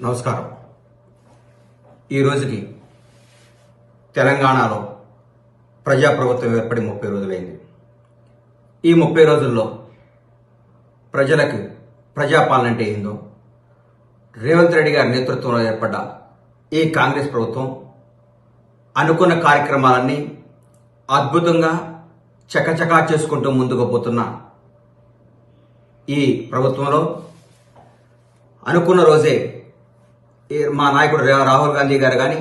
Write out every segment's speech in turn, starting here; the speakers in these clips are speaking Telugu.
నమస్కారం. ఈ రోజుకి తెలంగాణలో ప్రజాప్రభుత్వం ఏర్పడి 30 రోజులైంది. ఈ 30 రోజుల్లో ప్రజలకు ప్రజాపాలన అంటే ఏందో, రేవంత్ రెడ్డి గారి నేతృత్వంలో ఏర్పడ్డ ఈ కాంగ్రెస్ ప్రభుత్వం అనుకున్న కార్యక్రమాలన్నీ అద్భుతంగా చకచకా చేసుకుంటూ ముందుకు పోతున్న ఈ ప్రభుత్వంలో అనుకున్న రోజే మా నాయకుడు రాహుల్ గాంధీ గారు కానీ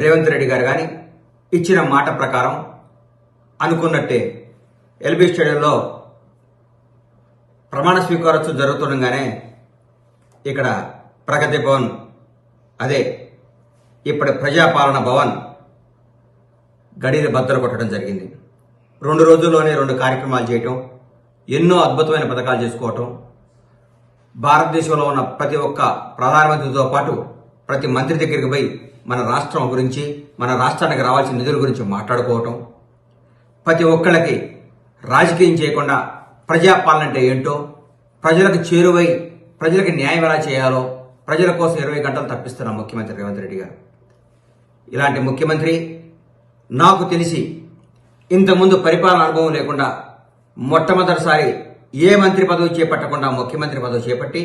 రేవంత్ రెడ్డి గారు కానీ ఇచ్చిన మాట ప్రకారం అనుకున్నట్టే ఎల్బీ స్టేడియంలో ప్రమాణ స్వీకారోత్సవం జరుగుతుండగానే ఇక్కడ ప్రగతి భవన్, అదే ఇప్పటి ప్రజాపాలన భవన్ గడిని బద్దలు కొట్టడం జరిగింది. 2 రోజుల్లోనే 2 కార్యక్రమాలు చేయటం, ఎన్నో అద్భుతమైన పథకాలు చేసుకోవటం, భారతదేశంలో ఉన్న ప్రతి ఒక్క ప్రధానమంత్రితో పాటు ప్రతి మంత్రి దగ్గరికి పోయి మన రాష్ట్రం గురించి, మన రాష్ట్రానికి రావాల్సిన నిధుల గురించి మాట్లాడుకోవటం, ప్రతి ఒక్కళ్ళకి రాజకీయం చేయకుండా ప్రజాపాలన అంటే ఏంటో, ప్రజలకు చేరువై ప్రజలకు న్యాయం ఎలా చేయాలో ప్రజల కోసం 20 గంటలు తప్పిస్తున్న ముఖ్యమంత్రి రేవంత్ రెడ్డి గారు. ఇలాంటి ముఖ్యమంత్రి నాకు తెలిసి ఇంతకుముందు పరిపాలన అనుభవం లేకుండా మొట్టమొదటిసారి ఏ మంత్రి పదవి చేపట్టకుండా ముఖ్యమంత్రి పదవి చేపట్టి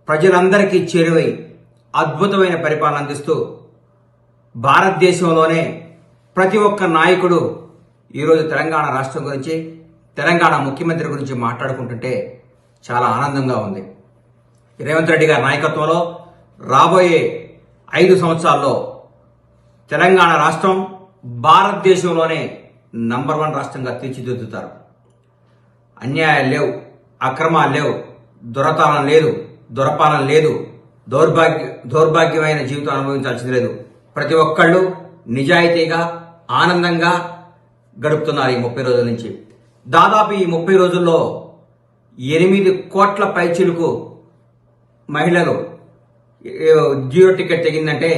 ప్రజలందరికీ చేరువై అద్భుతమైన పరిపాలన అందిస్తూ భారతదేశంలోనే ప్రతి ఒక్క నాయకుడు ఈరోజు తెలంగాణ రాష్ట్రం గురించి, తెలంగాణ ముఖ్యమంత్రి గురించి మాట్లాడుకుంటుంటే చాలా ఆనందంగా ఉంది. రేవంత్ రెడ్డి గారి నాయకత్వంలో రాబోయే 5 సంవత్సరాల్లో తెలంగాణ రాష్ట్రం భారతదేశంలోనే నంబర్ 1 రాష్ట్రంగా తీర్చిదిద్దుతారు. అన్యాయాలు లేవు, అక్రమాలు లేవు, దొరతనం లేదు, దొరపాలన లేదు, దౌర్భాగ్యమైన జీవితం అనుభవించాల్సింది లేదు. ప్రతి ఒక్కళ్ళు నిజాయితీగా ఆనందంగా గడుపుతున్నారు ఈ 30 రోజుల నుంచి. దాదాపు ఈ 30 రోజుల్లో 8 కోట్ల పైచిలకు మహిళలు జియో టికెట్ తెగిందంటే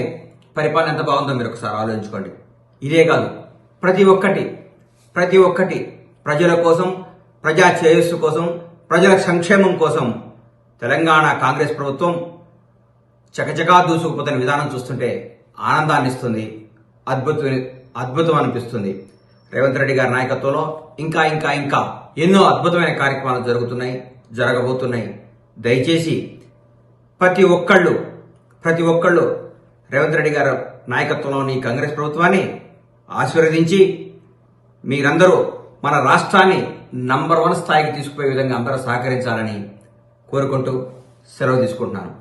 పరిపాలన ఎంత బాగుందో మీరు ఒకసారి ఆలోచించుకోండి. ఇదే కాదు, ప్రతి ఒక్కటి ప్రజల కోసం, ప్రజా శ్రేయస్సు కోసం, ప్రజల సంక్షేమం కోసం తెలంగాణ కాంగ్రెస్ ప్రభుత్వం చకచకా దూసుకుపోతున్న విధానం చూస్తుంటే ఆనందాన్ని ఇస్తుంది, అద్భుతం అనిపిస్తుంది. రేవంత్ రెడ్డి గారి నాయకత్వంలో ఇంకా ఇంకా ఇంకా ఎన్నో అద్భుతమైన కార్యక్రమాలు జరగబోతున్నాయి. దయచేసి ప్రతి ఒక్కళ్ళు రేవంత్ రెడ్డి గారి నాయకత్వంలోని కాంగ్రెస్ ప్రభుత్వాన్ని ఆశీర్వదించి మీరందరూ మన రాష్ట్రాన్ని నంబర్ 1 స్థాయికి తీసుకుపోయే విధంగా అందరూ సహకరించాలని కోరుకుంటూ సెలవు తీసుకుంటున్నాను.